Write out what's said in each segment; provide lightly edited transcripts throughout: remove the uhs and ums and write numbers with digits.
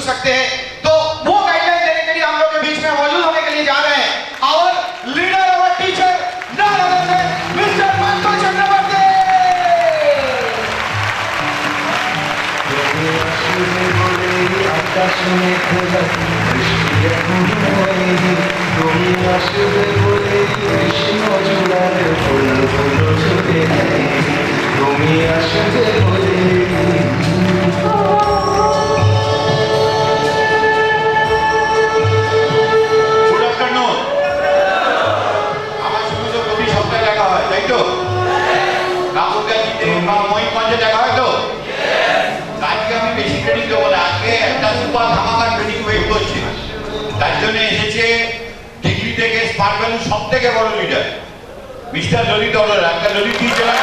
सकते हैं। तो वो गाइडलाइन देने के लिए हम लोग के बीच में मौजूद होने के लिए जा रहे हैं our leader, our teacher, none other than Mr. Pankaj Chakraborty। আকাশ में खोजा বৃষ্টি এখন হয়নি, তুমি আসবে বলে কৃষ্ণ চূড়ার ফুল ফুল ছুটে নেয়, তুমি আসবে বলে। Good afternoon. আমার সঙ্গে তো প্রতি সপ্তাহে দেখা হয়, তাই তো? কাকুরগাছিতে বা মহিমগঞ্জে দেখা হয় তো? আজকে আমি বেশি ট্রেনিং দেবো না, আজকে একটা সুপার ধামাকা ট্রেনিং ওয়েট করছি। তার জন্য এসেছে ডিগ্রি থেকে স্মার্ট ভ্যালু সব থেকে বড় লিডার মিস্টার ললিত অরোরা। একটা ললিত দিয়েছে না?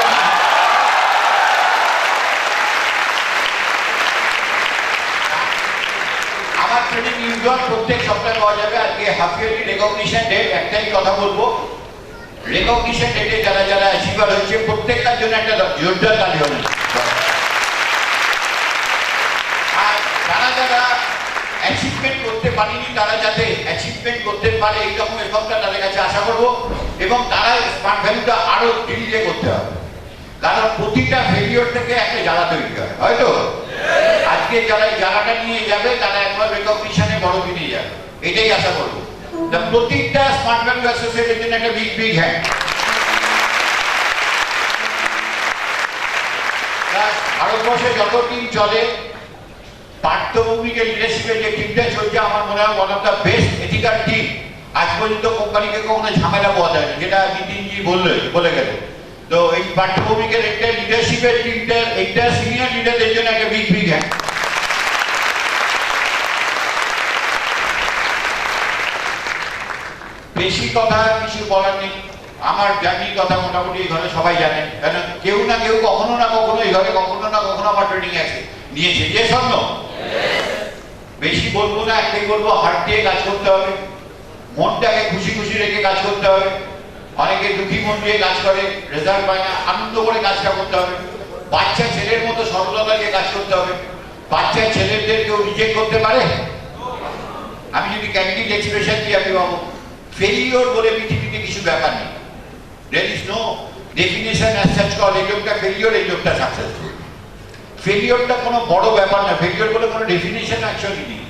আমার ট্রেনিং ইউজুয়াল প্রত্যেক সপ্তাহে পাওয়া যাবে। আজকে হাফ ইয়ারলি রেকগনিশন ডে। একটাই কথা বলবো, রেকগনিশন ডেটে যারা যারা অ্যাচিভার হচ্ছে প্রত্যেকটার জন্য একটা জোরদার তালি হবে। আর যারা যারা অ্যাচিভমেন্ট করতে পারেনি তারা যাতে অ্যাচিভমেন্ট করতে পারে এইরকম এফর্টটা তাদের কাছে আশা করবো। এবং তারা স্মার্ট ভ্যালুটা আরো ধীরে করতে হবে, কারণ প্রতিটা ফেলিওর থেকে একটা জ্বালা তৈরি হয়, হয়তো আজকে যারা এই জ্বালাটা নিয়ে যাবে তারা একবার রেকগনিশনে বড় নিয়ে যাবে, এটাই আশা করবো। প্রতিটা স্মার্ট ভ্যালু অ্যাসোসিয়েটের জন্য একটা বিগ বিগ হ্যান্ড। ভারতবর্ষে যত টিম চলে, পার্থভূমিকে লিডারশিপের যে টিমটা চলছে আমার মনে হয় one of the best ethical team. আজ পর্যন্ত কোম্পানিকে কখনো ঝামেলা পাওয়া যায়নি, যেটা নিতিনজি বলে গেল। তো এই পার্থভূমিকের একটা লিডারশিপের টিমটা, একটা সিনিয়র লিডারদের জন্য একটা বিগ বিগ হ্যান্ড। বেশি কথা কিছু বলার নেই, আমার জার্নির কথা মোটামুটি এই ঘরে সবাই জানেন, কেন কেউ না কেউ কখনো না কখনো এই ঘরে কখনো না কখনো আমার ট্রেনিং আছে নিয়েছে। যে স্বপ্ন বেশি বলবো না, একটাই বলবো, হার্ট দিয়ে কাজ করতে হবে, মনটাকে খুশি খুশি রেখে কাজ করতে হবে। অনেকে দুঃখী মন দিয়ে কাজ করে, রেজাল্ট পায় না, আনন্দ করে কাজটা করতে হবে। বাচ্চা ছেলের মতো সরলতা দিয়ে কাজ করতে হবে। বাচ্চা ছেলেদের কেউ রিজেক্ট করতে পারে? আমি যদি ক্যান্ডিড এক্সপ্রেশন দিই আমি বাবু, ফেলিওর বলে পৃথিবীতে কিছু ব্যাপার নেই। There is no definition as such call এই লোকটা ফেলিওর, এই লোকটা সাকসেসফুল। ফেলিওরটা কোনো বড় ব্যাপার না, ফেলিওর বলে কোনো ডেফিনেশন অ্যাকচুয়ালি নেই।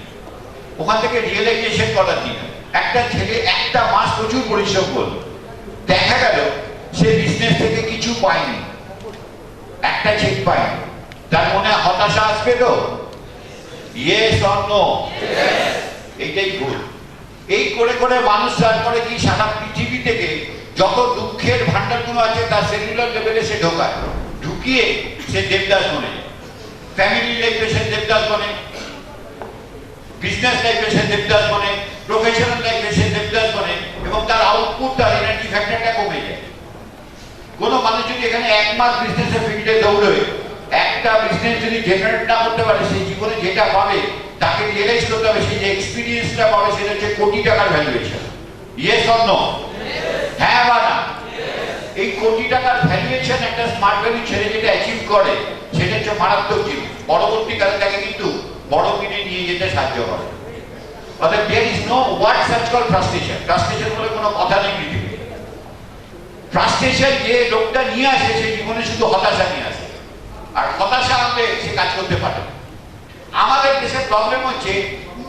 ওখান থেকে রিয়েলাইজেশন করার দিন একটা ছেলে একটা মাস প্রচুর পরিশ্রম করল, দেখা গেল সে বিজনেস থেকে কিছু পায়নি, একটা চেক পায়নি, তার মনে হতাশা আসবে তো? Yes or no? এইটাই ভুল। এই করে করে মানুষ তারপরে কি সারা পৃথিবী থেকে যত দুঃখের ভান্ডারগুলো আছে তার সেলুলার লেভেলে সে ঢোকায়, ঢুকিয়ে সে দেবদাস বনে, ফ্যামিলি লাইফে সে দেবদাস বনে, বিজনেস লাইফে সে দেবদাস বনে, প্রফেশনাল লাইফে সে দেবদাস বনে, এবং তার আউটপুট, তার এনার্জি ফ্যাক্টরটা কমে যায়। কোনো মানুষ যদি এখানে এক মাস বিজনেসের ফিল্ডে দৌড়ে একটা বিজনেস যদি জেনারেট না করতে পারে, সেই জীবনে যেটা পাবে তাকে রিয়েলাইজ করতে হবে, সেই যে এক্সপিরিয়েন্সটা পাবে সেটা হচ্ছে কোটি টাকার ভ্যালুয়েশন। Yes or no? হ্যাঁ বা না? এই কোটি টাকার ভ্যালুয়েশন একটা স্মার্ট ভ্যালু ছেলে যেটা অ্যাচিভ করে সেটা হচ্ছে মারাত্মক জিনিস। পরবর্তীকালে তাকে কিন্তু বড় কিনে নিয়ে যেতে সাহায্য করে। অর্থাৎ there is no word such call frustration. Frustration বলে কোনো কথা নেই পৃথিবীতে। ফ্রাস্ট্রেশন যে লোকটা নিয়ে আসে সে জীবনে শুধু হতাশা নিয়ে আসে, আর হতাশা আনলে সে কাজ করতে পারে। আমাদের দেশের প্রবলেম হচ্ছে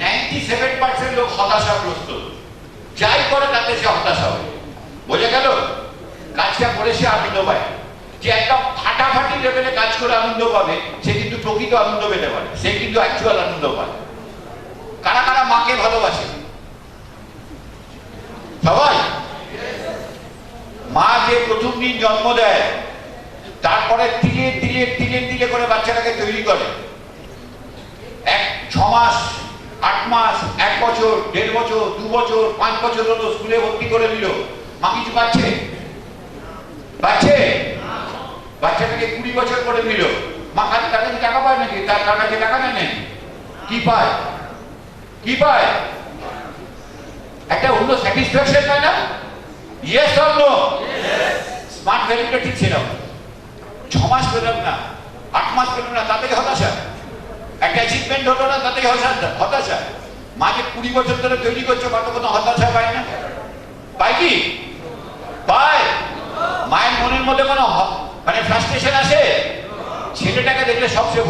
97% লোক হতাশাগ্রস্ত, যাই করে তাতে সে হতাশা হয়। বোঝা গেল? কাজটা করে সে আনন্দ পায়। যে একটা ফাটাফাটি লেভেলে কাজ করে আনন্দ পাবে সে কিন্তু প্রকৃত আনন্দ পেতে পারে, সে কিন্তু অ্যাকচুয়াল আনন্দ পায়। কারা কারা মাকে ভালোবাসে? সবাই? মা যে প্রথম দিন জন্ম দেয় তারপরে ধীরে ধীরে ধীরে ধীরে করে বাচ্চাটাকে তৈরি করে। 6 মাস, 8 মাস, 1 বছর, 1.5 বছর, 2 বছর, 5 বছর হলো, স্কুলে ভর্তি করে দিল, মা কিছু পাচ্ছে? পাচ্ছে? বাচ্চাটাকে 20 বছর করে দিল, মা কাছে তার কাছে টাকা পায় নাকি? তার কাছে টাকা নেয় নাকি? কি পায়? কি পায়? একটা অন্য স্যাটিসফ্যাকশন পায় না? Yes or no? স্মার্ট ভ্যালুটা ঠিক ছিল। 6 মাস পেলাম না, 8 মাস পেলাম না, তাতে হতাশা। একটা অ্যাচিভমেন্ট হলো না, তাতেই হতাশা। মাকে 20 বছর ধরে তৈরি করছে, কত কত হতাশা পায় না? পায় কি? পায়। মায়ের মনের মধ্যে কোনো মানে ফ্রাস্ট্রেশন আসে? ছেলেটাকে দেখলে সবচেয়ে